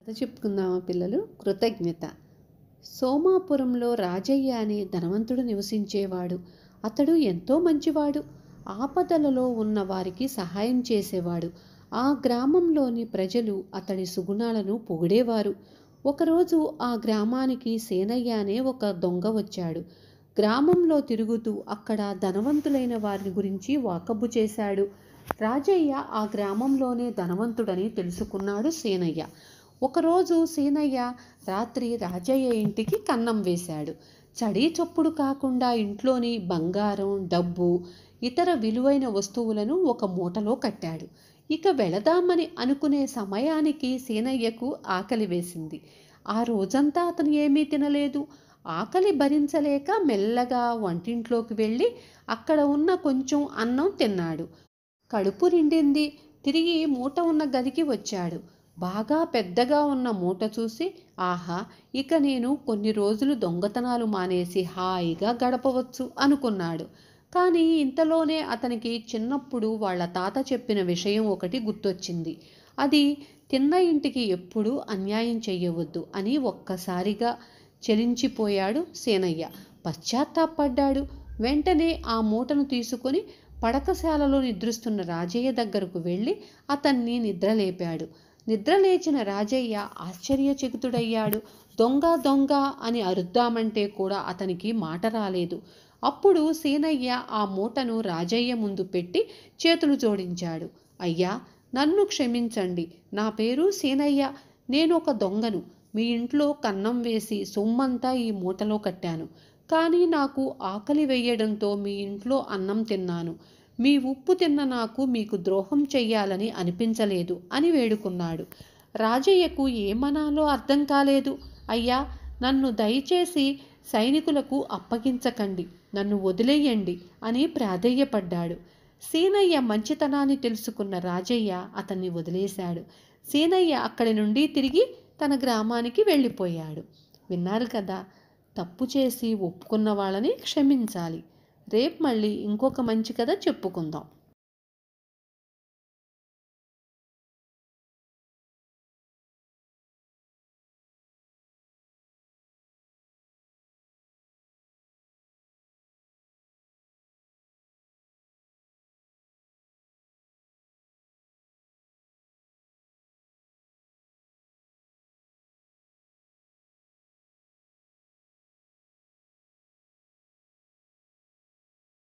కథ చెప్పుకుందామా పిల్లలు? కృతజ్ఞత. సోమాపురంలో రాజయ్య అనే ధనవంతుడు నివసించేవాడు. అతడు ఎంతో మంచివాడు. ఆపదలలో ఉన్న వారికి సహాయం చేసేవాడు. ఆ గ్రామంలోని ప్రజలు అతడి సుగుణాలను పొగిడేవారు. ఒకరోజు ఆ గ్రామానికి సేనయ్య అనే ఒక దొంగ వచ్చాడు. గ్రామంలో తిరుగుతూ అక్కడ ధనవంతులైన వారి గురించి వాకబు చేశాడు. రాజయ్య ఆ గ్రామంలోనే ధనవంతుడని తెలుసుకున్నాడు సేనయ్య. ఒకరోజు సీనయ్య రాత్రి రాజయ్య ఇంటికి కన్నం వేశాడు. చడీ చప్పుడు కాకుండా ఇంట్లోని బంగారం, డబ్బు, ఇతర విలువైన వస్తువులను ఒక మూటలో కట్టాడు. ఇక వెళదామని అనుకునే సమయానికి సీనయ్యకు ఆకలి వేసింది. ఆ రోజంతా అతను ఏమీ తినలేదు. ఆకలి భరించలేక మెల్లగా వంటింట్లోకి వెళ్ళి అక్కడ ఉన్న కొంచెం అన్నం తిన్నాడు. కడుపు నిండింది. తిరిగి మూట ఉన్న గదికి వచ్చాడు. బాగా పెద్దగా ఉన్న మూట చూసి, ఆహా, ఇక నేను కొన్ని రోజులు దొంగతనాలు మానేసి హాయిగా గడపవచ్చు అనుకున్నాడు. కానీ ఇంతలోనే అతనికి చిన్నప్పుడు వాళ్ళ తాత చెప్పిన విషయం ఒకటి గుర్తొచ్చింది. అది తిన్న ఇంటికి ఎప్పుడూ అన్యాయం చెయ్యవద్దు అని ఒక్కసారిగా చెలించిపోయాడు సేనయ్య. పశ్చాత్తాపడ్డాడు. వెంటనే ఆ మూటను తీసుకుని పడకశాలలో నిద్రిస్తున్న రాజయ్య దగ్గరకు వెళ్ళి అతన్ని నిద్రలేపాడు. నిద్రలేచిన రాజయ్య ఆశ్చర్యచకితుడయ్యాడు. దొంగ దొంగ అని అరుద్దామంటే కూడా అతనికి మాట రాలేదు. అప్పుడు సీనయ్య ఆ మూటను రాజయ్య ముందు పెట్టి చేతులు జోడించాడు. అయ్యా, నన్ను క్షమించండి. నా పేరు సీనయ్య. నేను ఒక దొంగను. మీ ఇంట్లో కన్నం వేసి సొమ్మంతా ఈ మూటలో కట్టాను. కానీ నాకు ఆకలి వేయడంతో మీ ఇంట్లో అన్నం తిన్నాను. మీ ఉప్పు తిన్న నాకు మీకు ద్రోహం చెయ్యాలని అనిపించలేదు అని వేడుకున్నాడు. రాజయ్యకు ఏమనాలో అర్థం కాలేదు. అయ్యా, నన్ను దయచేసి సైనికులకు అప్పగించకండి, నన్ను వదిలేయండి అని ప్రాధేయపడ్డాడు. సీనయ్య మంచితనాన్ని తెలుసుకున్న రాజయ్య అతన్ని వదిలేశాడు. సీనయ్య అక్కడి నుండి తిరిగి తన గ్రామానికి వెళ్ళిపోయాడు. విన్నారు కదా, తప్పు చేసి ఒప్పుకున్న వాళ్ళని క్షమించాలి. రేపు మళ్ళీ ఇంకొక మంచి కథ చెప్పుకుందాం.